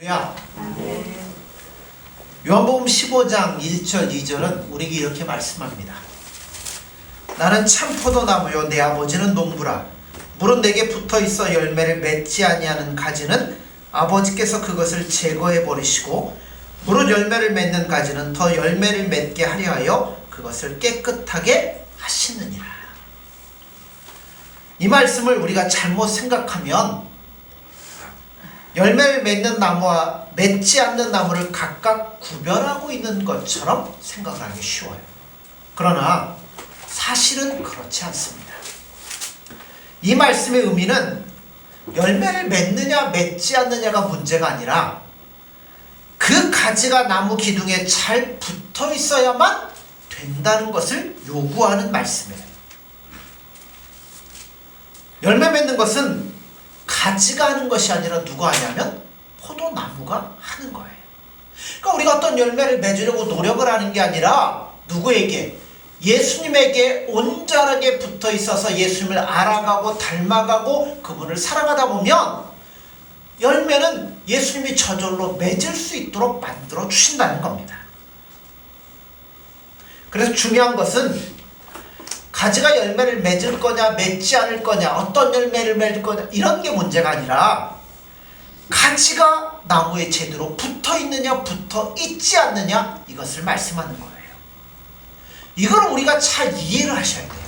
야, 요한복음 15장 1절 2절은 우리에게 이렇게 말씀합니다. 나는 참 포도나무요 내 아버지는 농부라. 물은 내게 붙어있어 열매를 맺지 아니하는 가지는 아버지께서 그것을 제거해 버리시고 무릇 열매를 맺는 가지는 더 열매를 맺게 하려 하여 그것을 깨끗하게 하시느니라. 이 말씀을 우리가 잘못 생각하면 열매를 맺는 나무와 맺지 않는 나무를 각각 구별하고 있는 것처럼 생각을 하기 쉬워요. 그러나 사실은 그렇지 않습니다. 이 말씀의 의미는 열매를 맺느냐 맺지 않느냐가 문제가 아니라 그 가지가 나무 기둥에 잘 붙어 있어야만 된다는 것을 요구하는 말씀이에요. 열매 맺는 것은 가지가 하는 것이 아니라 누가 하냐면 포도나무가 하는 거예요. 그러니까 우리가 어떤 열매를 맺으려고 노력을 하는 게 아니라 누구에게? 예수님에게 온전하게 붙어 있어서 예수님을 알아가고 닮아가고 그분을 사랑하다 보면 열매는 예수님이 저절로 맺을 수 있도록 만들어 주신다는 겁니다. 그래서 중요한 것은 가지가 열매를 맺을 거냐 맺지 않을 거냐 어떤 열매를 맺을 거냐 이런 게 문제가 아니라 가지가 나무에 제대로 붙어 있느냐 붙어 있지 않느냐 이것을 말씀하는 거예요. 이걸 우리가 잘 이해를 하셔야 돼요.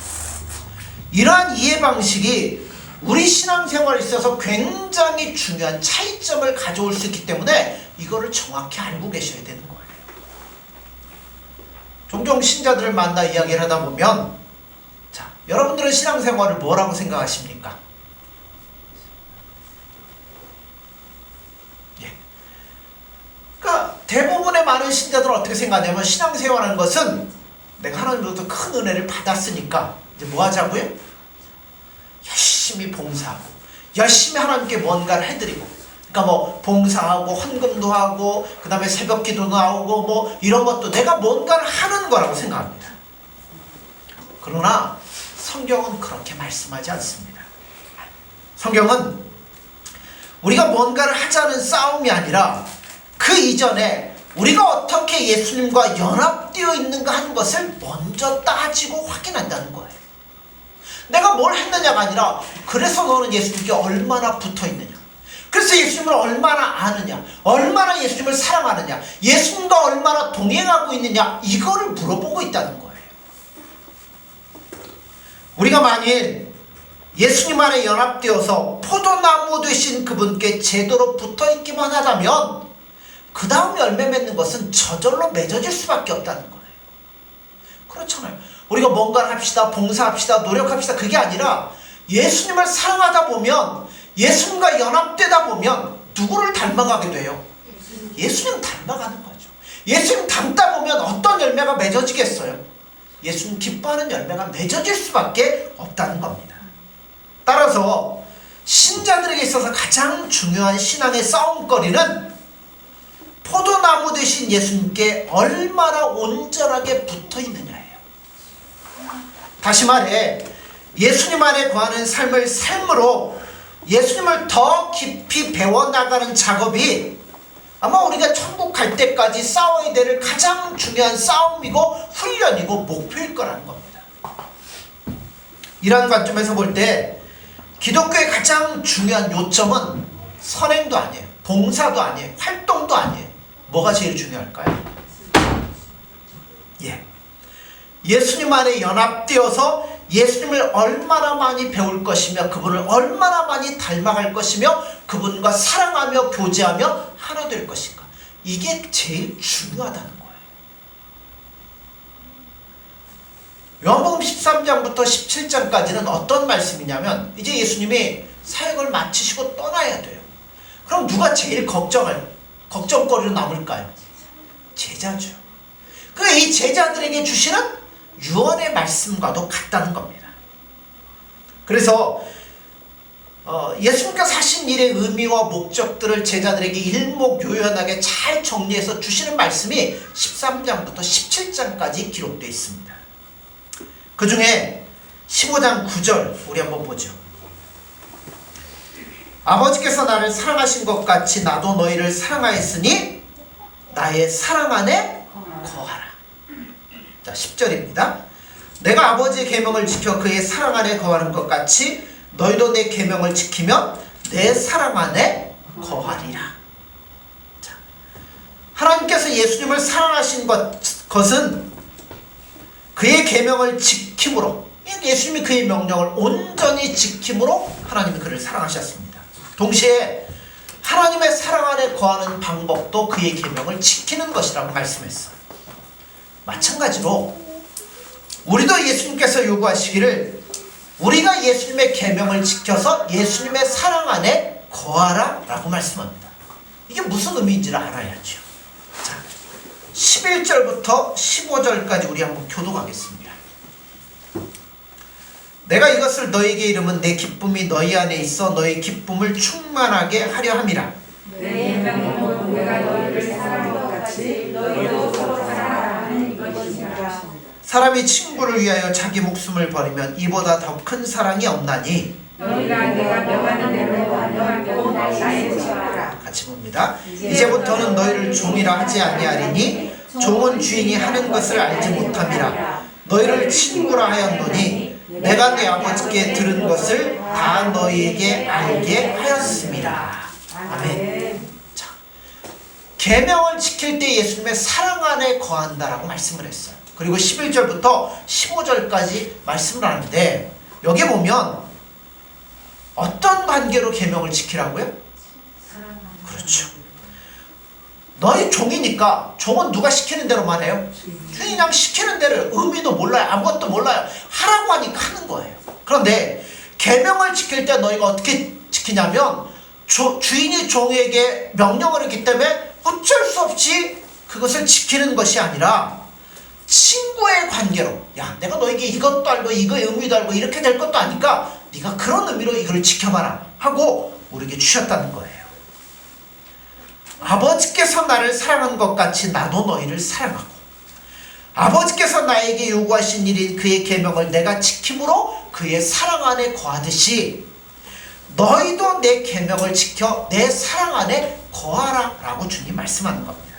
이러한 이해 방식이 우리 신앙생활에 있어서 굉장히 중요한 차이점을 가져올 수 있기 때문에 이거를 정확히 알고 계셔야 되는 거예요. 종종 신자들을 만나 이야기를 하다 보면 자, 여러분들은 신앙생활을 뭐라고 생각하십니까? 그러니까 대부분의 많은 신자들은 어떻게 생각하냐면 신앙생활하는 것은 내가 하나님으로부터 큰 은혜를 받았으니까 이제 뭐 하자고요? 열심히 봉사하고 열심히 하나님께 뭔가를 해드리고 그러니까 뭐 봉사하고 헌금도 하고 그 다음에 새벽기도도 나오고 뭐 이런 것도 내가 뭔가를 하는 거라고 생각합니다. 그러나 성경은 그렇게 말씀하지 않습니다. 성경은 우리가 뭔가를 하자는 싸움이 아니라 그 이전에 우리가 어떻게 예수님과 연합되어 있는가 하는 것을 먼저 따지고 확인한다는 거예요. 내가 뭘 했느냐가 아니라 그래서 너는 예수님께 얼마나 붙어 있느냐, 그래서 예수님을 얼마나 아느냐, 얼마나 예수님을 사랑하느냐, 예수님과 얼마나 동행하고 있느냐 이거를 물어보고 있다는 거예요. 우리가 만일 예수님 안에 연합되어서 포도나무 되신 그분께 제대로 붙어있기만 하다면 그 다음 열매 맺는 것은 저절로 맺어질 수밖에 없다는 거예요. 그렇잖아요. 우리가 뭔가를 합시다, 봉사합시다, 노력합시다 그게 아니라 예수님을 사랑하다 보면 예수님과 연합되다 보면 누구를 닮아가게 돼요? 예수님 닮아가는 거죠. 예수님 닮다 보면 어떤 열매가 맺어지겠어요? 예수님 기뻐하는 열매가 맺어질 수밖에 없다는 겁니다. 따라서 신자들에게 있어서 가장 중요한 신앙의 싸움거리는 포도나무 되신 예수님께 얼마나 온전하게 붙어 있느냐예요. 다시 말해 예수님 안에 거하는 삶을 삶으로 예수님을 더 깊이 배워나가는 작업이 아마 우리가 천국 갈 때까지 싸워야 될 가장 중요한 싸움이고 훈련이고 목표일 거라는 겁니다. 이러한 관점에서 볼 때 기독교의 가장 중요한 요점은 선행도 아니에요, 봉사도 아니에요, 활동도 아니에요. 뭐가 제일 중요할까요? 예수님 안에 연합되어서 예수님을 얼마나 많이 배울 것이며 그분을 얼마나 많이 닮아갈 것이며 그분과 사랑하며 교제하며 하나 될 것인가, 이게 제일 중요하다는 거예요. 요한복음 13장부터 17장까지는 어떤 말씀이냐면 이제 예수님이 사역을 마치시고 떠나야 돼요. 그럼 누가 제일 걱정거리로 남을까요? 제자죠. 그러니까 이 제자들에게 주시는 유언의 말씀과도 같다는 겁니다. 그래서 예수님께서 하신 일의 의미와 목적들을 제자들에게 일목요연하게 잘 정리해서 주시는 말씀이 13장부터 17장까지 기록되어 있습니다. 그 중에 15장 9절 우리 한번 보죠. 아버지께서 나를 사랑하신 것 같이 나도 너희를 사랑하였으니 나의 사랑 안에 거하라. 자, 10절입니다. 내가 아버지의 계명을 지켜 그의 사랑 안에 거하는 것 같이 너희도 내 계명을 지키면 내 사랑 안에 거하리라. 자, 하나님께서 예수님을 사랑하신 것은 그의 계명을 지킴으로, 예수님이 그의 명령을 온전히 지킴으로 하나님이 그를 사랑하셨습니다. 동시에 하나님의 사랑 안에 거하는 방법도 그의 계명을 지키는 것이라고 말씀했어요. 마찬가지로 우리도 예수님께서 요구하시기를 우리가 예수님의 계명을 지켜서 예수님의 사랑 안에 거하라 라고 말씀합니다. 이게 무슨 의미인지를 알아야죠. 자, 11절부터 15절까지 우리 한번 교독하겠습니다. 내가 이것을 너희에게 이름은 내 기쁨이 너희 안에 있어 너희 기쁨을 충만하게 하려 함이라. 내 계명은 내가 너희를 사랑한 것 같이 너희도 서로 사랑하는 이것이니라. 사람이 친구를 위하여 자기 목숨을 버리면 이보다 더 큰 사랑이 없나니. 너희가 내가 명하는 대로 너희도 나의 것이라. 같이 봅니다. 이제부터는 너희를 종이라 하지 아니하리니 종은 주인이 하는 것을 알지 못함이라. 너희를 친구라 하였노니 내가 내 아버지께 들은 것을 다 너희에게 알게 하였습니다. 아멘. 자, 계명을 지킬 때 예수님의 사랑 안에 거한다라고 말씀을 했어요. 그리고 11절부터 15절까지 말씀을 하는데 여기 보면 어떤 관계로 계명을 지키라고요? 그렇죠. 너희 종이니까 종은 누가 시키는 대로만 해요? 주인이 그냥 시키는 대로 의미도 몰라요. 아무것도 몰라요. 하라고 하니까 하는 거예요. 그런데 계명을 지킬 때 너희가 어떻게 지키냐면 주인이 종에게 명령을 했기 때문에 어쩔 수 없이 그것을 지키는 것이 아니라 친구의 관계로, 야, 내가 너에게 이것도 알고 이거의 의미도 알고 이렇게 될 것도 아니까 네가 그런 의미로 이걸 지켜봐라 하고 우리에게 주셨다는 거예요. 아버지께서 나를 사랑한 것 같이 나도 너희를 사랑하고 아버지께서 나에게 요구하신 일인 그의 계명을 내가 지킴으로 그의 사랑 안에 거하듯이 너희도 내 계명을 지켜 내 사랑 안에 거하라 라고 주님 말씀하는 겁니다.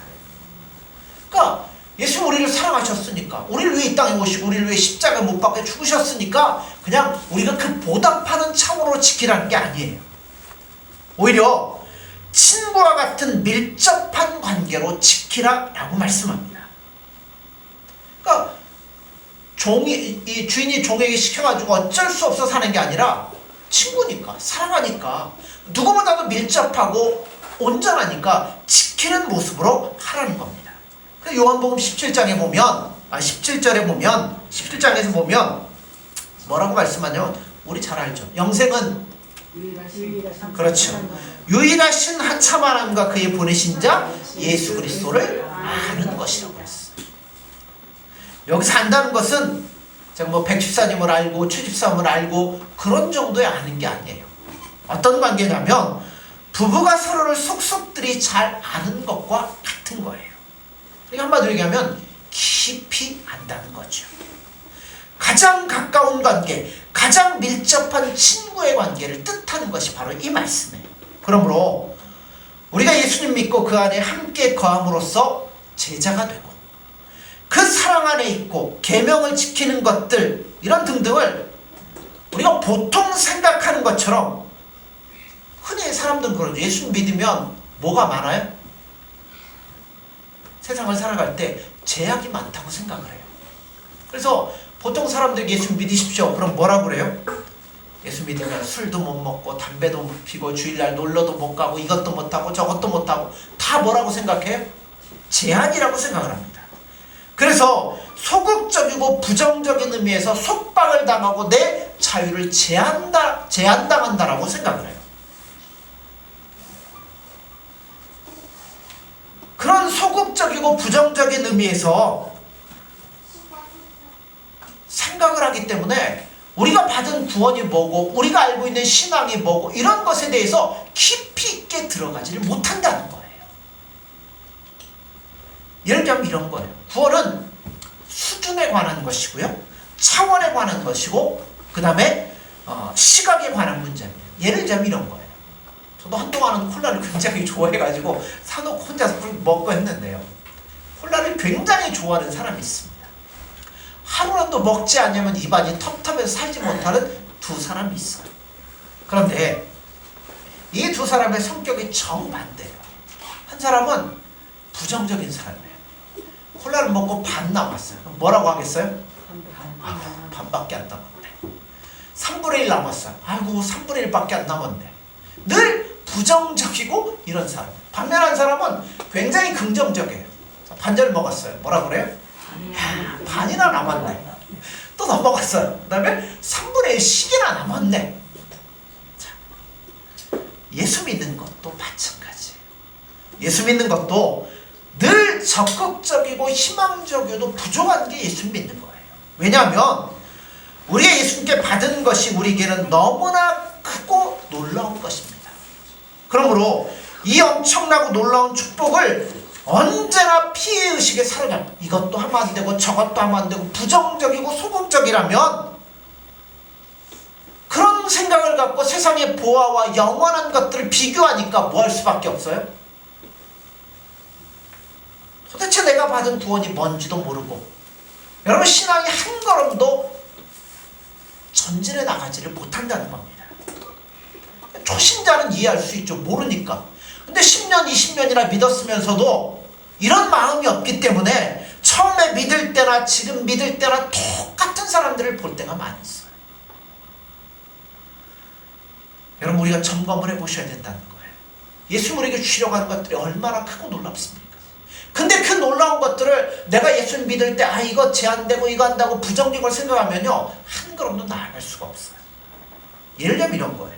그러니까 예수님 우리를 사랑하셨으니까, 우리를 위해 이 땅에 오시고 우리를 위해 십자가에 못 박혀 죽으셨으니까 그냥 우리가 그 보답하는 차원으로 지키라는 게 아니에요. 오히려 친구와 같은 밀접한 관계로 지키라 라고 말씀합니다. 그러니까 이 주인이 종에게 시켜가지고 어쩔 수 없어 사는 게 아니라 친구니까, 사랑하니까, 누구보다도 밀접하고 온전하니까 지키는 모습으로 하라는 겁니다. 그래서 요한복음 17장에 보면, 17절에 보면, 17장에서 보면 뭐라고 말씀하냐면 우리 잘 알죠. 영생은 그렇죠. 유일하신 한참 하나님과 그의 보내신 자 예수 그리스도를 아는 것이라고 했어요. 여기서 안다는 것은 제가 뭐 백집사님을 알고 최집사님을 알고 그런 정도의 아는 게 아니에요. 어떤 관계냐면 부부가 서로를 속속들이 잘 아는 것과 같은 거예요. 한마디로 얘기하면 깊이 안다는 거죠. 가장 가까운 관계, 가장 밀접한 친구의 관계를 뜻하는 것이 바로 이 말씀이에요. 그러므로 우리가 예수님 믿고 그 안에 함께 거함으로써 제자가 되고 그 사랑 안에 있고 계명을 지키는 것들 이런 등등을 우리가 보통 생각하는 것처럼 흔히 사람들은 그러죠. 예수 믿으면 뭐가 많아요? 세상을 살아갈 때 제약이 많다고 생각을 해요. 그래서 보통 사람들이 예수 믿으십시오. 그럼 뭐라고 그래요? 예수 믿으면 술도 못 먹고 담배도 못 피고 주일날 놀러도 못 가고 이것도 못하고 저것도 못하고 다 뭐라고 생각해요? 제한이라고 생각을 합니다. 그래서 소극적이고 부정적인 의미에서 속박을 당하고 내 자유를 제한당한다라고 생각을 해요. 그런 소극적이고 부정적인 의미에서 생각을 하기 때문에 우리가 받은 구원이 뭐고 우리가 알고 있는 신앙이 뭐고 이런 것에 대해서 깊이 있게 들어가지를 못한다는 거예요. 예를 들면 이런 거예요. 구원은 수준에 관한 것이고요, 차원에 관한 것이고, 그 다음에 시각에 관한 문제입니다. 예를 들면 이런 거예요. 저도 한동안은 콜라를 굉장히 좋아해가지고 사놓고 혼자서 먹고 했는데요. 콜라를 굉장히 좋아하는 사람이 있습니다. 하루라도 먹지 않으면 입안이 텁텁해서 살지 못하는 두 사람이 있어요. 그런데 이 두 사람의 성격이 정반대예요. 한 사람은 부정적인 사람이에요. 콜라를 먹고 반 남았어요. 그럼 뭐라고 하겠어요? 반밖에 안 남았네. 3분의 1 남았어요. 아이고 3분의 1밖에 안 남았네. 늘 부정적이고 이런 사람. 반면 한 사람은 굉장히 긍정적이에요. 반절 먹었어요. 뭐라 그래요? 반이나 남았네. 또 넘어갔어요. 그 다음에 3분의 1씩이나 남았네. 자, 예수 믿는 것도 마찬가지예요. 예수 믿는 것도 늘 적극적이고 희망적이어도 부족한 게 예수 믿는 거예요. 왜냐하면 우리가 예수님께 받은 것이 우리에게는 너무나 크고 놀라운 것입니다. 그러므로 이 엄청나고 놀라운 축복을 언제나 피해의식에 사로잡고 이것도 하면 안 되고 저것도 하면 안 되고 부정적이고 소극적이라면 그런 생각을 갖고 세상의 보화와 영원한 것들을 비교하니까 뭐 할 수밖에 없어요? 도대체 내가 받은 구원이 뭔지도 모르고 여러분 신앙이 한 걸음도 전진해 나가지를 못한다는 겁니다. 초신자는 이해할 수 있죠. 모르니까. 근데 10년, 20년이나 믿었으면서도 이런 마음이 없기 때문에 처음에 믿을 때나 지금 믿을 때나 똑같은 사람들을 볼 때가 많이 있어요. 여러분 우리가 점검을 해보셔야 된다는 거예요. 예수님 우리에게 주려고 하는 것들이 얼마나 크고 놀랍습니까? 근데 그 놀라운 것들을 내가 예수님 믿을 때 이거 제한되고 이거 한다고 부정적으로 생각하면요 한 걸음도 나아갈 수가 없어요. 예를 들면 이런 거예요.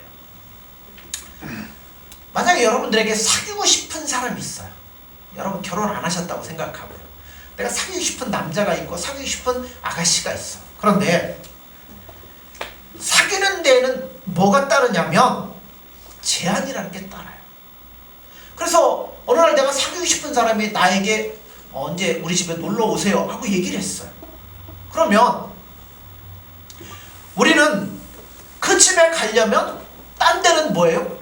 만약에 여러분들에게 사귀고 싶은 사람이 있어요. 여러분 결혼 안 하셨다고 생각하고요. 내가 사귀고 싶은 남자가 있고 사귀고 싶은 아가씨가 있어. 그런데 사귀는 데에는 뭐가 따르냐면 제한이라는 게 따라요. 그래서 어느 날 내가 사귀고 싶은 사람이 나에게 언제 우리 집에 놀러 오세요 하고 얘기를 했어요. 그러면 우리는 그 집에 가려면 딴 데는 뭐예요?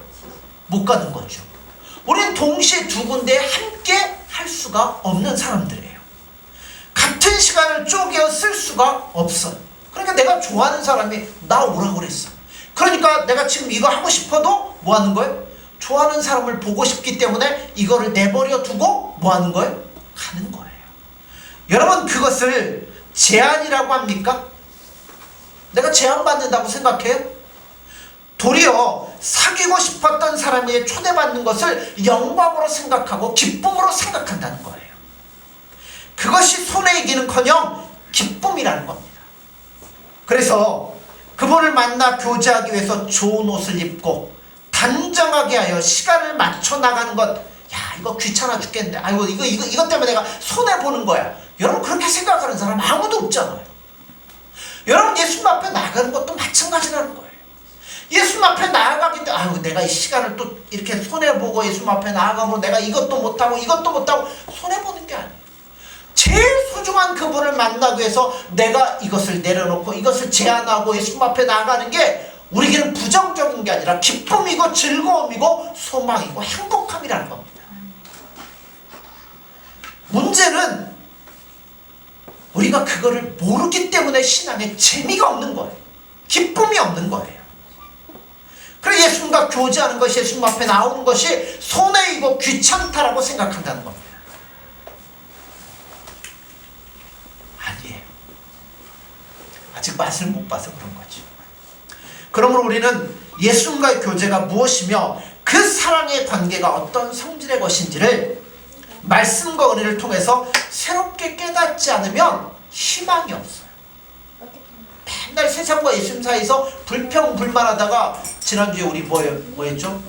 못 가는 거죠. 우리는 동시에 두 군데에 함께 할 수가 없는 사람들이에요. 같은 시간을 쪼개어 쓸 수가 없어요. 그러니까 내가 좋아하는 사람이 나 오라고 그랬어. 그러니까 내가 지금 이거 하고 싶어도 뭐 하는 거예요? 좋아하는 사람을 보고 싶기 때문에 이거를 내버려 두고 뭐 하는 거예요? 가는 거예요. 여러분 그것을 제한이라고 합니까? 내가 제한받는다고 생각해요? 도리어 사귀고 싶었던 사람에게 초대받는 것을 영광으로 생각하고 기쁨으로 생각한다는 거예요. 그것이 손해이기는커녕 기쁨이라는 겁니다. 그래서 그분을 만나 교제하기 위해서 좋은 옷을 입고 단정하게 하여 시간을 맞춰 나가는 것, 야 이거 귀찮아 죽겠는데, 아이고 이것 때문에 내가 손해 보는 거야. 여러분 그렇게 생각하는 사람 아무도 없잖아요. 여러분 예수님 앞에 나가는 것도 마찬가지라는 거예요. 예수님 앞에 나아가기 때문에 아이고 내가 이 시간을 또 이렇게 손해 보고 예수님 앞에 나아가면 내가 이것도 못하고 이것도 못하고 손해 보는 게 아니에요. 제일 소중한 그분을 만나기 위해서 내가 이것을 내려놓고 이것을 제한하고 예수님 앞에 나아가는 게 우리에게는 부정적인 게 아니라 기쁨이고 즐거움이고 소망이고 행복함이라는 겁니다. 문제는 우리가 그거를 모르기 때문에 신앙에 재미가 없는 거예요. 기쁨이 없는 거예요. 그래서 예수님과 교제하는 것이, 예수님 앞에 나오는 것이 손해이고 귀찮다라고 생각한다는 겁니다. 아니에요. 아직 맛을 못 봐서 그런 거죠. 그러므로 우리는 예수님과의 교제가 무엇이며 그 사랑의 관계가 어떤 성질의 것인지를 말씀과 은혜를 통해서 새롭게 깨닫지 않으면 희망이 없어요. 맨날 세상과 예수님 사이에서 불평불만하다가 지난주에 우리 뭐였죠?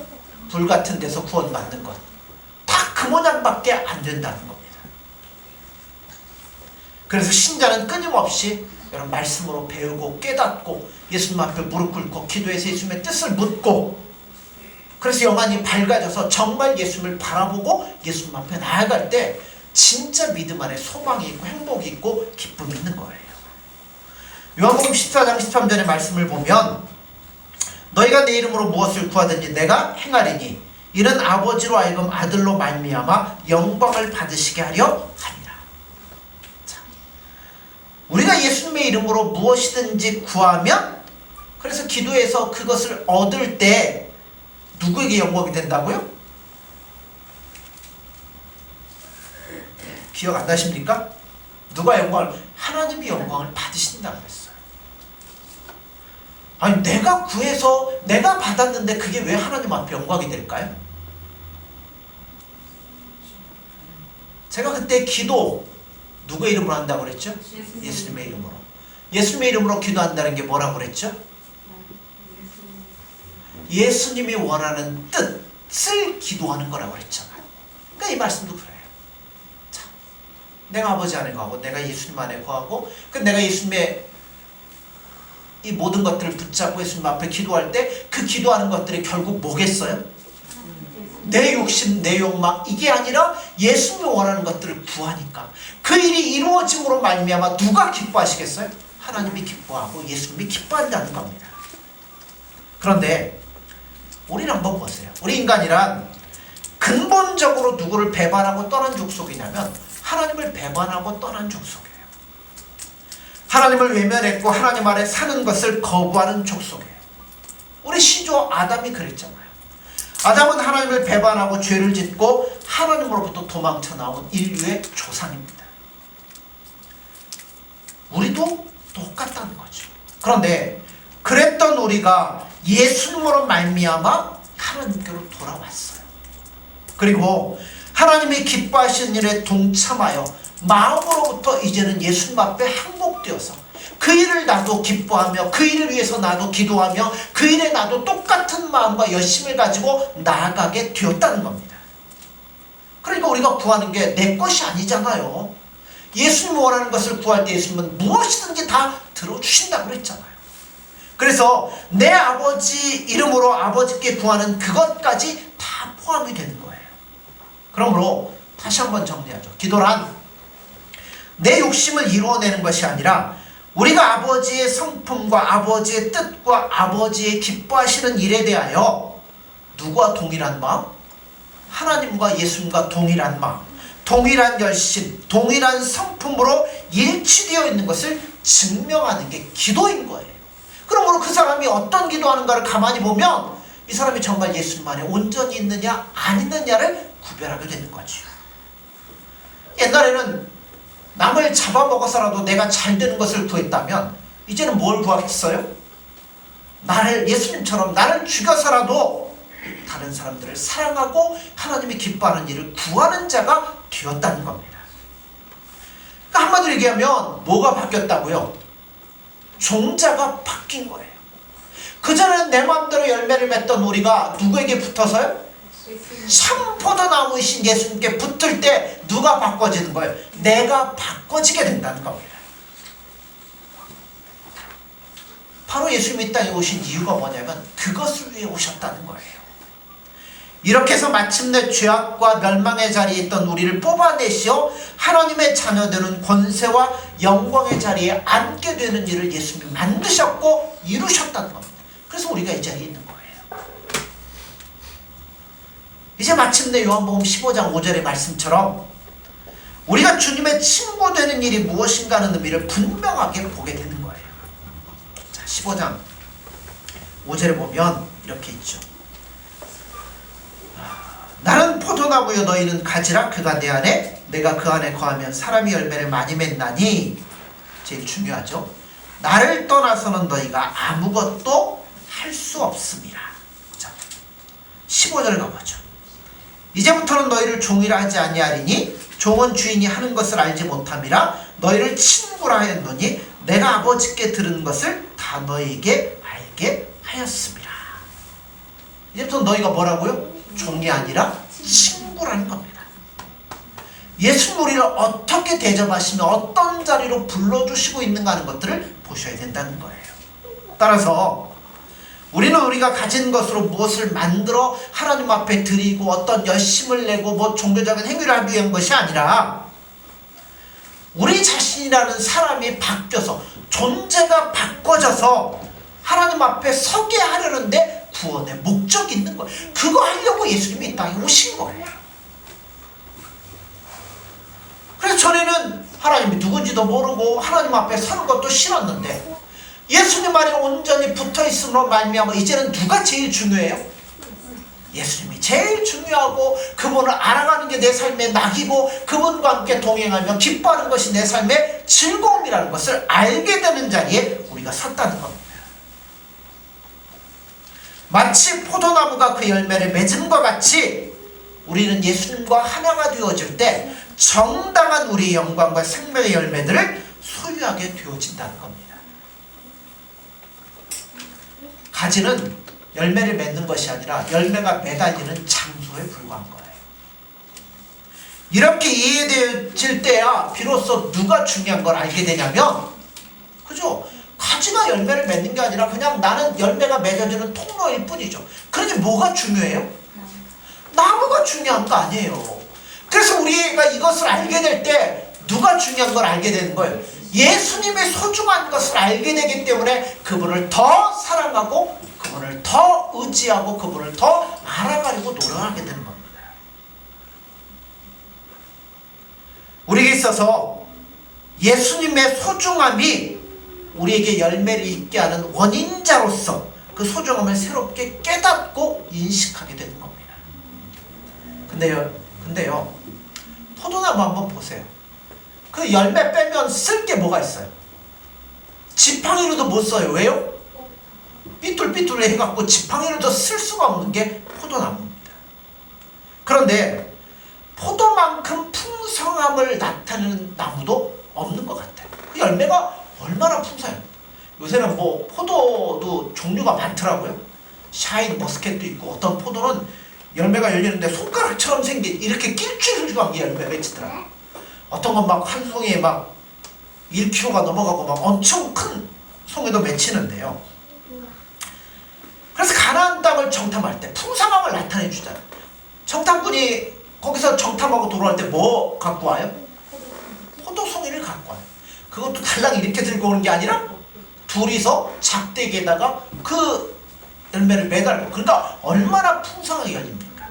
불 같은 데서 구원받는 것. 다 그 모양밖에 안 된다는 겁니다. 그래서 신자는 끊임없이 여러분 말씀으로 배우고 깨닫고 예수님 앞에 무릎 꿇고 기도해서 예수님의 뜻을 묻고, 그래서 영안이 밝아져서 정말 예수님을 바라보고 예수님 앞에 나아갈 때 진짜 믿음 안에 소망이 있고 행복이 있고 기쁨이 있는 거예요. 요한복음 14장 13절의 말씀을 보면 너희가 내 이름으로 무엇을 구하든지 내가 행하리니 이는 아버지로 하여금 아들로 말미암아 영광을 받으시게 하려 함이라. 자, 우리가 예수님의 이름으로 무엇이든지 구하면, 그래서 기도해서 그것을 얻을 때 누구에게 영광이 된다고요? 기억 안 나십니까? 누가 영광을? 하나님이 영광을 받으신다고 했어요. 아니, 내가 구해서 내가 받았는데 그게 왜 하나님 앞에 영광이 될까요? 제가 그때 기도 누구의 이름으로 한다고 그랬죠? 예수님의 이름으로. 예수님의 이름으로 기도한다는 게 뭐라고 그랬죠? 예수님이 원하는 뜻을 기도하는 거라고 그랬잖아요. 그러니까 이 말씀도 그래요. 자, 내가 아버지 안에 거하고 내가 예수님 안에 거하고, 내가 예수님의 이 모든 것들을 붙잡고 예수님 앞에 기도할 때 그 기도하는 것들이 결국 뭐겠어요? 내 욕심, 내 욕망, 이게 아니라 예수님이 원하는 것들을 구하니까 그 일이 이루어짐으로 말미암아 누가 기뻐하시겠어요? 하나님이 기뻐하고 예수님이 기뻐한다는 겁니다. 그런데 우리는 한번 보세요. 우리 인간이란 근본적으로 누구를 배반하고 떠난 족속이냐면 하나님을 배반하고 떠난 족속이에요. 하나님을 외면했고 하나님 아래 사는 것을 거부하는 족속이에요. 우리 시조 아담이 그랬잖아요. 아담은 하나님을 배반하고 죄를 짓고 하나님으로부터 도망쳐 나온 인류의 조상입니다. 우리도 똑같다는 거죠. 그런데 그랬던 우리가 예수님으로 말미암아 하나님께로 돌아왔어요. 그리고 하나님이 기뻐하시는 일에 동참하여 마음으로부터 이제는 예수님 앞에 항복되어서 그 일을 나도 기뻐하며 그 일을 위해서 나도 기도하며 그 일에 나도 똑같은 마음과 열심을 가지고 나아가게 되었다는 겁니다. 그러니까 우리가 구하는 게 내 것이 아니잖아요. 예수님이 원하는 것을 구할 때 예수님은 무엇이든지 다 들어주신다고 그랬잖아요. 그래서 내 아버지 이름으로 아버지께 구하는 그것까지 다 포함이 되는 거예요. 그러므로 다시 한번 정리하죠. 기도란 내 욕심을 이루어내는 것이 아니라 우리가 아버지의 성품과 아버지의 뜻과 아버지의 기뻐하시는 일에 대하여 누구와 동일한 마음? 하나님과 예수님과 동일한 마음, 동일한 열심, 동일한 성품으로 일치되어 있는 것을 증명하는 게 기도인 거예요. 그러므로 그 사람이 어떤 기도하는가를 가만히 보면 이 사람이 정말 예수님 안에 온전히 있느냐 안 있느냐를 구별하게 되는 거죠. 옛날에는 남을 잡아먹어서라도 내가 잘 되는 것을 구했다면 이제는 뭘 구하겠어요? 나를 예수님처럼 나를 죽여서라도 다른 사람들을 사랑하고 하나님이 기뻐하는 일을 구하는 자가 되었다는 겁니다. 그러니까 한마디로 얘기하면 뭐가 바뀌었다고요? 종자가 바뀐 거예요. 그전에는 내 마음대로 열매를 맺던 우리가 누구에게 붙어서요? 참 포도나무이신 예수님께 붙을 때 누가 바꿔지는 거예요? 내가 바꿔지게 된다는 겁니다. 바로 예수님이 이 땅에 오신 이유가 뭐냐면 그것을 위해 오셨다는 거예요. 이렇게 해서 마침내 죄악과 멸망의 자리에 있던 우리를 뽑아내시어 하나님의 자녀되는 권세와 영광의 자리에 앉게 되는 일을 예수님이 만드셨고 이루셨다는 겁니다. 그래서 우리가 이 자리에 있는 거예요. 이제 마침내 요한복음 15장 5절의 말씀처럼 우리가 주님의 친구 되는 일이 무엇인가 하는 의미를 분명하게 보게 되는 거예요. 자, 15장 5절에 보면 이렇게 있죠. 나는 포도나무요 너희는 가지라. 그가 내 안에 내가 그 안에 거하면 사람이 열매를 많이 맺나니. 제일 중요하죠. 나를 떠나서는 너희가 아무것도 할 수 없습니다. 자, 15절을 가보죠. 이제부터는 너희를 종이라 하지 아니하리니 종은 주인이 하는 것을 알지 못함이라. 너희를 친구라 하였노니 내가 아버지께 들은 것을 다 너희에게 알게 하였습니다. 이제부터 너희가 뭐라고요? 종이 아니라 친구라는 겁니다. 예수님 우리를 어떻게 대접하시며 어떤 자리로 불러주시고 있는가 하는 것들을 보셔야 된다는 거예요. 따라서 우리는 우리가 가진 것으로 무엇을 만들어 하나님 앞에 드리고 어떤 열심을 내고 뭐 종교적인 행위를 하기 위한 것이 아니라 우리 자신이라는 사람이 바뀌어서 존재가 바꿔져서 하나님 앞에 서게 하려는데 구원의 목적이 있는 거예요. 그거 하려고 예수님이 이 땅에 오신 거예요. 그래서 전에는 하나님이 누군지도 모르고 하나님 앞에 서는 것도 싫었는데 예수님 안에 온전히 붙어있음으로 말미암아 이제는 누가 제일 중요해요? 예수님이 제일 중요하고 그분을 알아가는 게 내 삶의 낙이고 그분과 함께 동행하며 기뻐하는 것이 내 삶의 즐거움이라는 것을 알게 되는 자리에 우리가 섰다는 겁니다. 마치 포도나무가 그 열매를 맺음과 같이 우리는 예수님과 하나가 되어질 때 정당한 우리의 영광과 생명의 열매들을 소유하게 되어진다는 겁니다. 가지는 열매를 맺는 것이 아니라 열매가 매달리는 장소에 불과한 거예요. 이렇게 이해되어질 때야 비로소 누가 중요한 걸 알게 되냐면, 그죠? 가지가 열매를 맺는 게 아니라 그냥 나는 열매가 맺어지는 통로일 뿐이죠. 그러니 뭐가 중요해요? 나무가 중요한 거 아니에요. 그래서 우리가 이것을 알게 될 때 누가 중요한 걸 알게 되는 거예요? 예수님의 소중한 것을 알게 되기 때문에 그분을 더 사랑하고 그분을 더 의지하고 그분을 더 알아가려고 노력하게 되는 겁니다. 우리에게 있어서 예수님의 소중함이 우리에게 열매를 잇게 하는 원인자로서 그 소중함을 새롭게 깨닫고 인식하게 되는 겁니다. 근데요 포도나무 한번 보세요. 그 열매 빼면 쓸 게 뭐가 있어요? 지팡이로도 못 써요. 왜요? 삐뚤삐뚤 해갖고 지팡이로도 쓸 수가 없는 게 포도나무입니다. 그런데 포도만큼 풍성함을 나타내는 나무도 없는 것 같아요. 그 열매가 얼마나 풍성해요. 요새는 뭐 포도도 종류가 많더라고요. 샤인 머스켓도 있고 어떤 포도는 열매가 열리는데 손가락처럼 생긴 이렇게 길쭉한 게 열매 맺히더라고요. 어떤 건 막 한 송이에 막 1kg가 넘어가고 막 엄청 큰 송이도 맺히는데요. 그래서 가나안 땅을 정탐할 때 풍성함을 나타내 주잖아요. 정탐꾼이 거기서 정탐하고 돌아올 때 뭐 갖고 와요? 포도송이를 갖고 와요. 그것도 달랑 이렇게 들고 오는 게 아니라 둘이서 작대기에다가 그 열매를 매달고, 그러니까 얼마나 풍성하게 열립니까?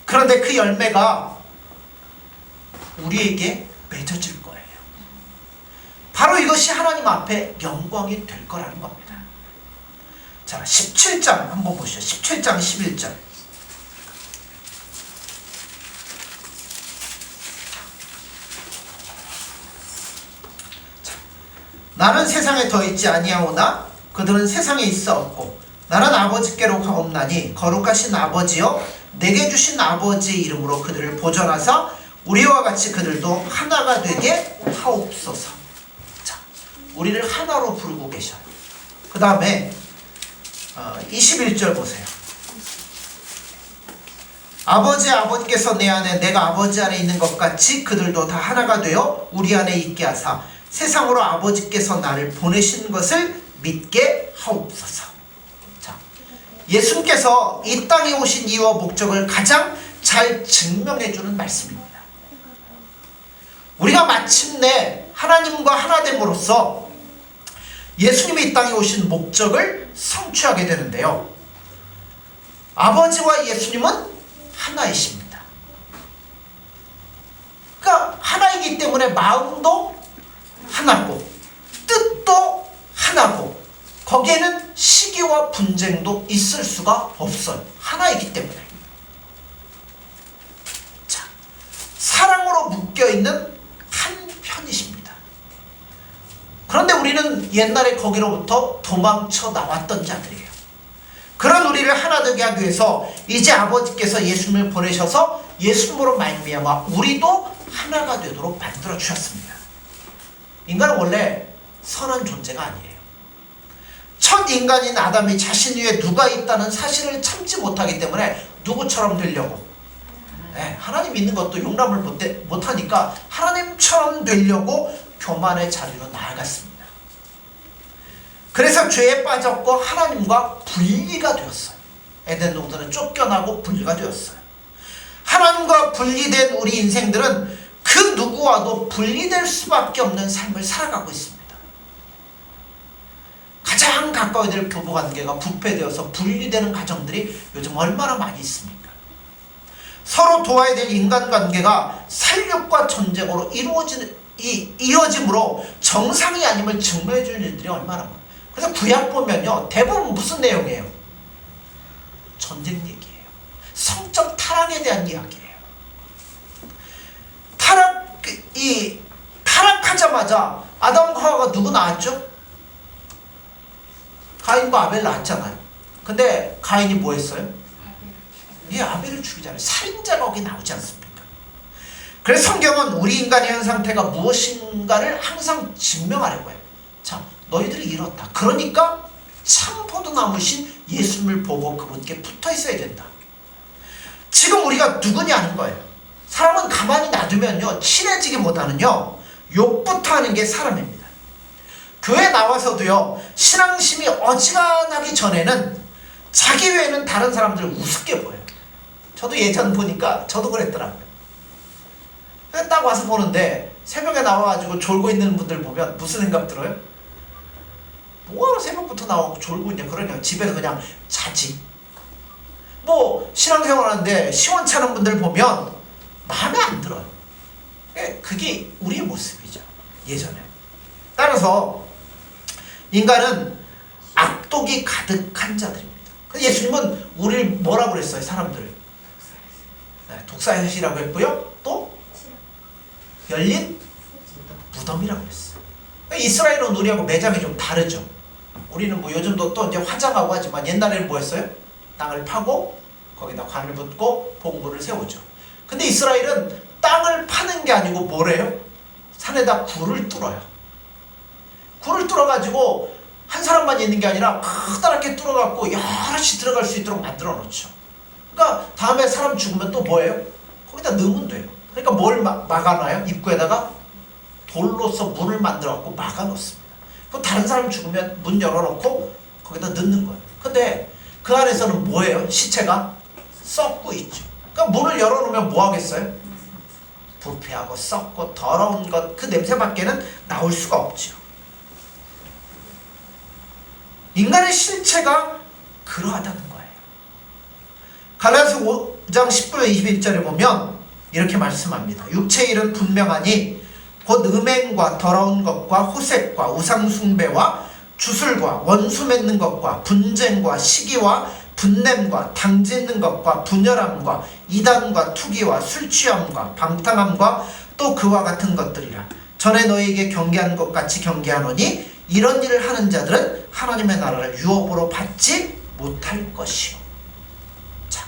그런데 그 열매가 우리에게 맺어질 거예요. 바로 이것이 하나님 앞에 영광이 될 거라는 겁니다. 자, 17장 한번 보시죠. 17장 11절. 나는 세상에 더 있지 아니하오나 그들은 세상에 있어 없고 나는 아버지께로 가옵나니 거룩하신 아버지여 내게 주신 아버지의 이름으로 그들을 보존하사 우리와 같이 그들도 하나가 되게 하옵소서. 자, 우리를 하나로 부르고 계셔요. 그 다음에 21절 보세요. 아버지께서 내 안에 내가 아버지 안에 있는 것 같이 그들도 다 하나가 되어 우리 안에 있게 하사 세상으로 아버지께서 나를 보내신 것을 믿게 하옵소서. 자, 예수님께서 이 땅에 오신 이유와 목적을 가장 잘 증명해주는 말씀입니다. 우리가 마침내 하나님과 하나됨으로써 예수님이 이 땅에 오신 목적을 성취하게 되는데요. 아버지와 예수님은 하나이십니다. 그러니까 하나이기 때문에 마음도 하나고 뜻도 하나고 거기에는 시기와 분쟁도 있을 수가 없어요. 하나이기 때문에. 자, 사랑으로 묶여있는 한 편이십니다. 그런데 우리는 옛날에 거기로부터 도망쳐 나왔던 자들이에요. 그런 우리를 하나 되게 하기 위해서 이제 아버지께서 예수님을 보내셔서 예수님으로 말미암아 우리도 하나가 되도록 만들어 주셨습니다. 인간은 원래 선한 존재가 아니에요. 첫 인간인 아담이 자신 위에 누가 있다는 사실을 참지 못하기 때문에 누구처럼 되려고, 하나님 믿는 것도 용납을 못하니까 하나님처럼 되려고 교만의 자리로 나아갔습니다. 그래서 죄에 빠졌고 하나님과 분리가 되었어요. 에덴 동산은 쫓겨나고 분리가 되었어요. 하나님과 분리된 우리 인생들은 그 누구와도 분리될 수밖에 없는 삶을 살아가고 있습니다. 가장 가까워야 될 부부관계가 부패되어서 분리되는 가정들이 요즘 얼마나 많이 있습니까? 서로 도와야 될 인간관계가 살육과 전쟁으로 이어짐으로 정상이 아님을 증명해 주는 일들이 얼마나 많아요. 그래서 구약 보면요, 대부분 무슨 내용이에요? 전쟁 얘기예요. 성적 타락에 대한 이야기예요. 타락하자마자 아담과 하와가 누구 낳았죠? 가인과 아벨 낳았잖아요. 근데 가인이 뭐 했어요? 아벨을 죽이잖아요. 살인자가 거기 나오지 않습니까? 그래서 성경은 우리 인간의 현 상태가 무엇인가를 항상 증명하려고 해요. 자, 너희들이 이렇다. 그러니까 참 포도나무신 예수님을 보고 그분께 붙어 있어야 된다. 지금 우리가 누구냐는 거예요. 사람은 가만히 놔두면요, 친해지기보다는요, 욕부터 하는 게 사람입니다. 교회 나와서도요, 신앙심이 어지간하기 전에는 자기 외에는 다른 사람들을 우습게 보여요. 저도 예전 보니까 저도 그랬더라고요. 딱 와서 보는데 새벽에 나와가지고 졸고 있는 분들 보면 무슨 생각 들어요? 뭐하러 새벽부터 나와서 졸고 있냐? 그러냐? 집에서 그냥 자지. 뭐 신앙생활 하는데 시원찮은 분들 보면 마음에 안 들어요. 그게 우리의 모습이죠. 예전에. 따라서 인간은 악독이 가득한 자들입니다. 예수님은 우리를 뭐라고 그랬어요? 사람들을 독사의시라고 했고요. 또 열린 무덤이라고 했어요. 이스라엘은 우리하고 매장이 좀 다르죠. 우리는 뭐 요즘도 또 이제 화장하고 하지만 옛날에는 뭐 했어요? 땅을 파고 거기다 관을 붓고 봉부를 세우죠. 근데 이스라엘은 땅을 파는 게 아니고 뭐래요? 산에다 굴을 뚫어요. 굴을 뚫어가지고 한 사람만 있는 게 아니라 커다랗게 뚫어갖고 여럿이 들어갈 수 있도록 만들어 놓죠. 그러니까 다음에 사람 죽으면 또 뭐예요? 거기다 넣으면 돼요. 그러니까 뭘 막아놔요? 입구에다가 돌로서 문을 만들어갖고 막아놓습니다. 그럼 다른 사람 죽으면 문 열어놓고 거기다 넣는 거예요. 근데 그 안에서는 뭐예요? 시체가 썩고 있죠. 그러니까 문을 열어놓으면 뭐 하겠어요? 부패하고 썩고 더러운 것, 그 냄새밖에는 나올 수가 없죠. 인간의 실체가 그러하다는 거예요. 갈라디아서 5장 19절 21절에 보면 이렇게 말씀합니다. 육체의 일은 분명하니 곧 음행과 더러운 것과 호색과 우상숭배와 주술과 원수 맺는 것과 분쟁과 시기와 분냄과 당짓는 것과 분열함과 이단과 투기와 술취함과 방탕함과 또 그와 같은 것들이라. 전에 너희에게 경계한 것 같이 경계하노니 이런 일을 하는 자들은 하나님의 나라를 유업으로 받지 못할 것이요. 자,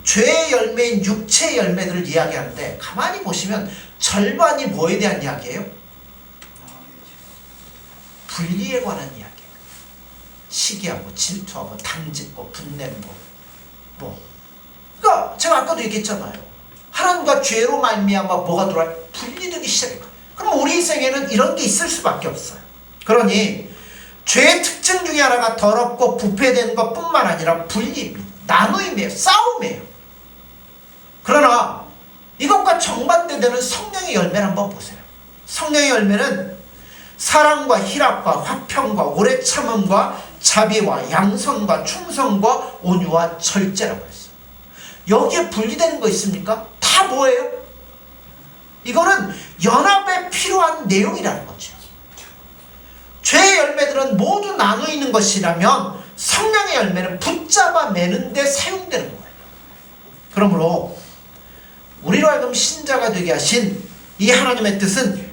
죄의 열매인 육체의 열매들을 이야기하는데 가만히 보시면 절반이 뭐에 대한 이야기예요? 분리에 관한 이야기예요. 시기하고 질투하고 당짓고 분냄고 그러니까 제가 아까도 얘기했잖아요. 하나님과 죄로 말미암아 뭐가 들어와요? 분리되기 시작해요. 그럼 우리 인생에는 이런 게 있을 수밖에 없어요. 그러니 죄의 특징 중에 하나가 더럽고 부패된 것뿐만 아니라 분리입니다. 나누임이에요. 싸움이에요. 그러나 이것과 정반대되는 성령의 열매를 한번 보세요. 성령의 열매는 사랑과 희락과 화평과 오래 참음과 자비와 양선과 충성과 온유와 절제라고 했어요. 여기에 분리되는 거 있습니까? 다 뭐예요? 이거는 연합에 필요한 내용이라는 거죠. 죄의 열매들은 모두 나누어 있는 것이라면 성령의 열매는 붙잡아 매는 데 사용되는 거예요. 그러므로 우리로 하여금 신자가 되게 하신 이 하나님의 뜻은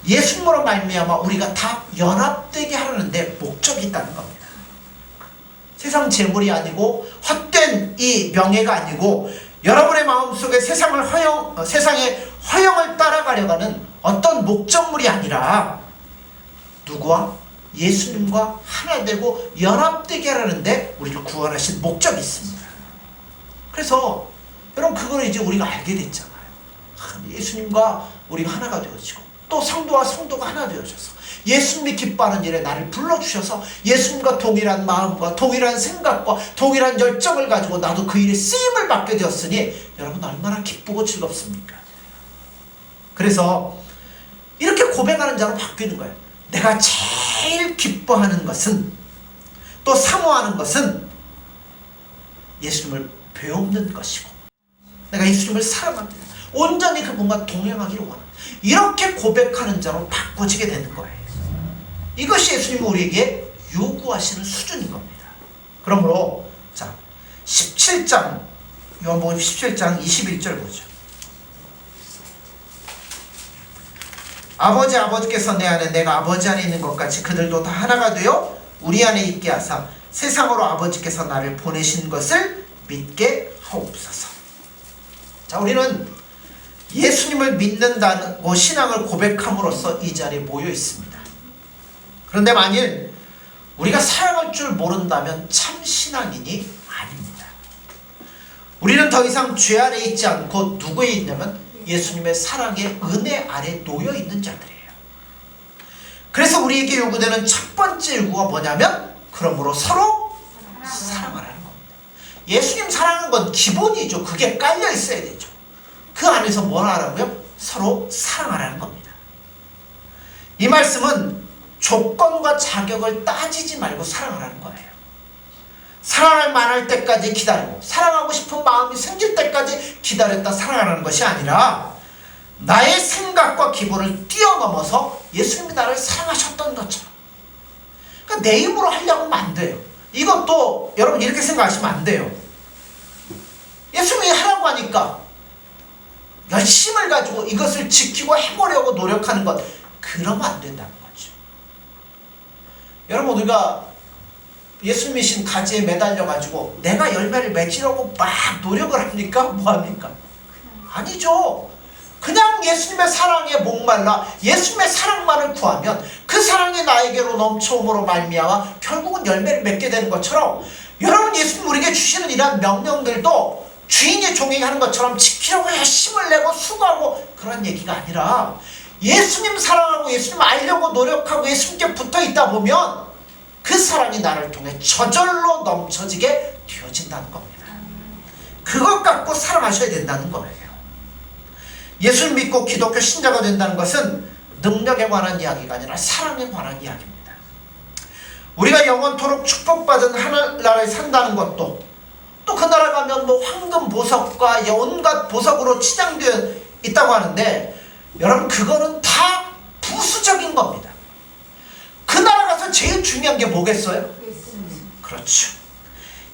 예수님으로 말미암아 우리가 다 연합되게 하려는데 목적이 있다는 겁니다. 세상 재물이 아니고 헛된 이 명예가 아니고 여러분의 마음속에 세상의 허영을 따라가려고 하는 어떤 목적물이 아니라 누구와? 예수님과 하나 되고 연합되게 하려는데 우리를 구원하신 목적이 있습니다. 그래서 여러분 그걸 이제 우리가 알게 됐잖아요. 예수님과 우리가 하나가 되어지고 또 성도와 성도가 하나 되어져서 예수님이 기뻐하는 일에 나를 불러주셔서 예수님과 동일한 마음과 동일한 생각과 동일한 열정을 가지고 나도 그 일에 쓰임을 받게 되었으니 여러분 얼마나 기쁘고 즐겁습니까? 그래서 이렇게 고백하는 자로 바뀌는 거예요. 내가 제일 기뻐하는 것은 또 사모하는 것은 예수님을 배우는 것이고, 내가 예수님을 사랑합니다. 온전히 그분과 동행하기를 원합니다. 이렇게 고백하는 자로 바꿔지게 되는 거예요. 이것이 예수님이 우리에게 요구하시는 수준인 겁니다. 그러므로 자 17장 요한복음 17장 21절 보죠. 아버지께서 내 안에 내가 아버지 안에 있는 것 같이 그들도 다 하나가 되어 우리 안에 있게 하사 세상으로 아버지께서 나를 보내신 것을 믿게 하옵소서. 자, 우리는 예수님을 믿는다고 신앙을 고백함으로써 이 자리에 모여 있습니다. 그런데 만일 우리가 사랑할 줄 모른다면 참 신앙인이 아닙니다. 우리는 더 이상 죄 아래 있지 않고 누구에 있냐면 예수님의 사랑의 은혜 아래 놓여 있는 자들이에요. 그래서 우리에게 요구되는 첫 번째 요구가 뭐냐면 그러므로 서로 사랑하라는 겁니다. 예수님 사랑하는 건 기본이죠. 그게 깔려 있어야 되죠. 그 안에서 뭘 하라고요? 서로 사랑하라는 겁니다. 이 말씀은 조건과 자격을 따지지 말고 사랑하라는 거예요. 사랑할 만할 때까지 기다리고 사랑하고 싶은 마음이 생길 때까지 기다렸다 사랑하라는 것이 아니라 나의 생각과 기분을 뛰어넘어서 예수님이 나를 사랑하셨던 것처럼, 그러니까 내 힘으로 하려고 하면 안 돼요. 이것도 여러분 이렇게 생각하시면 안 돼요. 예수님이 하라고 하니까 열심을 가지고 이것을 지키고 해보려고 노력하는 것, 그러면 안 된다는 거죠. 여러분, 우리가 예수님이신 가지에 매달려 가지고 내가 열매를 맺으려고 막 노력을 합니까? 뭐합니까? 아니죠. 그냥 예수님의 사랑에 목말라 예수님의 사랑만을 구하면 그 사랑이 나에게로 넘쳐옴으로 말미암아 결국은 열매를 맺게 되는 것처럼, 여러분 예수님 우리에게 주시는 이러한 명령들도 주인이 종에게 하는 것처럼 지키려고 힘을 내고 수고하고 그런 얘기가 아니라, 예수님 사랑하고 예수님 알려고 노력하고 예수님께 붙어있다 보면 그 사랑이 나를 통해 저절로 넘쳐지게 되어진다는 겁니다. 그것 갖고 사랑하셔야 된다는 거예요. 예수를 믿고 기독교 신자가 된다는 것은 능력에 관한 이야기가 아니라 사랑에 관한 이야기입니다. 우리가 영원토록 축복받은 하늘나라에 산다는 것도, 또 그 나라 가면 뭐 황금 보석과 온갖 보석으로 치장되어 있다고 하는데, 여러분 그거는 다 부수적인 겁니다. 그 나라 가서 제일 중요한 게 뭐겠어요? 그렇죠.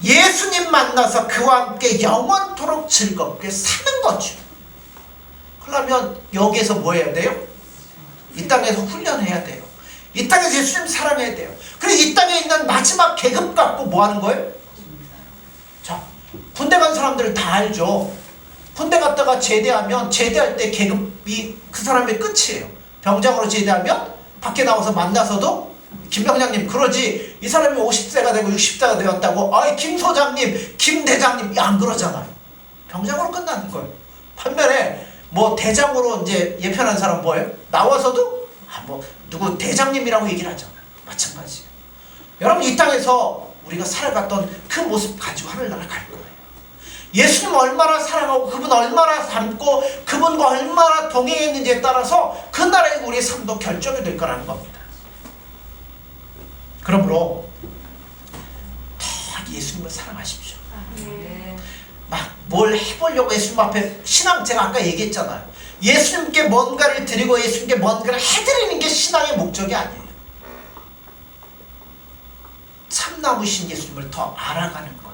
예수님 만나서 그와 함께 영원토록 즐겁게 사는 거죠. 그러면 여기에서 뭐 해야 돼요? 이 땅에서 훈련해야 돼요. 이 땅에서 예수님 사랑해야 돼요. 그리고 이 땅에 있는 마지막 계급 갖고 뭐 하는 거예요? 자, 군대 간 사람들은 다 알죠. 군대 갔다가 제대하면 제대할 때 계급이 그 사람의 끝이에요. 병장으로 제대하면 밖에 나와서 만나서도 김 병장님 그러지, 이 사람이 50세가 되고 60세가 되었다고 아이 김 소장님 김 대장님 안 그러잖아요. 병장으로 끝나는 거예요. 반면에 뭐 대장으로 이제 예편한 사람 뭐예요? 나와서도 뭐 누구 대장님이라고 얘기를 하잖아요. 마찬가지예요. 여러분 이 땅에서 우리가 살아갔던 그 모습 가지고 하늘나라 갈 거예요. 예수님 얼마나 사랑하고 그분 얼마나 닮고 그분과 얼마나 동행했는지에 따라서 그 나라의 우리의 삶도 결정이 될 거라는 겁니다. 그러므로 더 예수님을 사랑하십시오. 막 뭘 해보려고 예수님 앞에 신앙, 제가 아까 얘기했잖아요. 예수님께 뭔가를 드리고 예수님께 뭔가를 해드리는 게 신앙의 목적이 아니에요. 참나무신 예수님을 더 알아가는 것,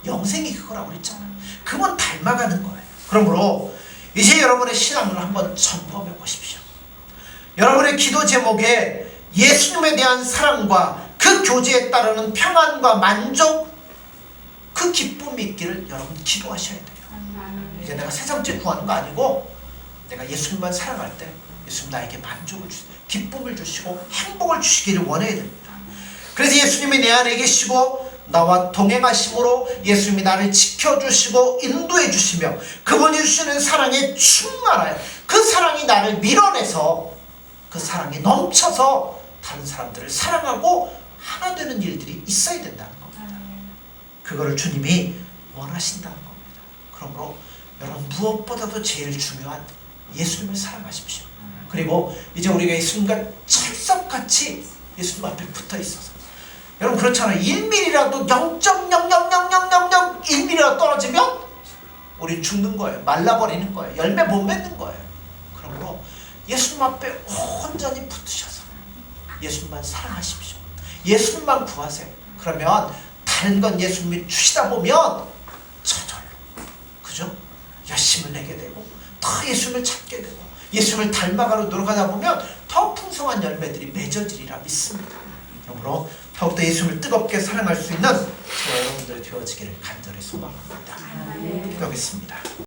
영생이 그거라고 그랬잖아요. 그건 닮아가는 거예요. 그러므로 이제 여러분의 신앙을 한번 점검해 보십시오. 여러분의 기도 제목에 예수님에 대한 사랑과 그 교제에 따르는 평안과 만족, 그 기쁨이 있기를 여러분 기도하셔야 돼요. 이제 내가 세상죄 구하는 거 아니고 내가 예수님만 사랑할 때 예수님 나에게 만족을 주시고 기쁨을 주시고 행복을 주시기를 원해야 됩니다. 그래서 예수님이 내 안에 계시고 나와 동행하심으로 예수님이 나를 지켜주시고 인도해 주시며 그분이 주시는 사랑에 충만하여 그 사랑이 나를 밀어내서 그 사랑이 넘쳐서 다른 사람들을 사랑하고 하나 되는 일들이 있어야 된다는 겁니다. 그거를 주님이 원하신다는 겁니다. 그러므로 여러분 무엇보다도 제일 중요한 예수님을 사랑하십시오. 그리고 이제 우리가 예수님과 철석같이 예수님 앞에 붙어 있어서 여러분 그렇잖아요. 1mm라도 0.0000001mm라도 떨어지면 우리 죽는 거예요. 말라버리는 거예요. 열매 못 맺는 거예요. 그러므로 예수님 앞에 온전히 붙으셔서 예수님만 사랑하십시오. 예수님만 구하세요. 그러면 다른 건 예수님이 주시다 보면 저절로, 그죠? 열심을 내게 되고 더 예수님을 찾게 되고 예수님을 닮아가려 노력하다 보면 더 풍성한 열매들이 맺어지리라 믿습니다. 그러므로 더욱더 예수님을 뜨겁게 사랑할 수 있는 저와 여러분들이 되어지기를 간절히 소망합니다. 기도하겠습니다.